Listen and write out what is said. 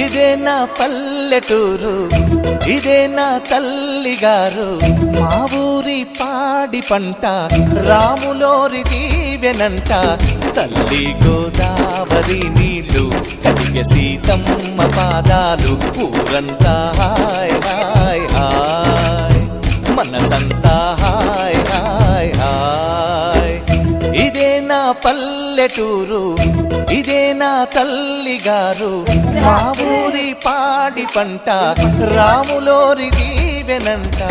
ఇదే నా పల్లెటూరు, ఇదే నా తల్లిగారు. మా ఊరి పాడి పంట రాములోరి దీవెనంట. తల్లి గోదావరి నీళ్ళు కడిగ సీతమ్మ పాదాలు. ఊరంతా హాయ్ హాయ్ హాయ్, మనసంతా హాయ్ హాయ్ హాయ్. ఇదే నా పల్లెటూరు, ఇదే నా తల్లిగారు. మా ఊరి పాడి పంట రాములోరి దీవెనంట.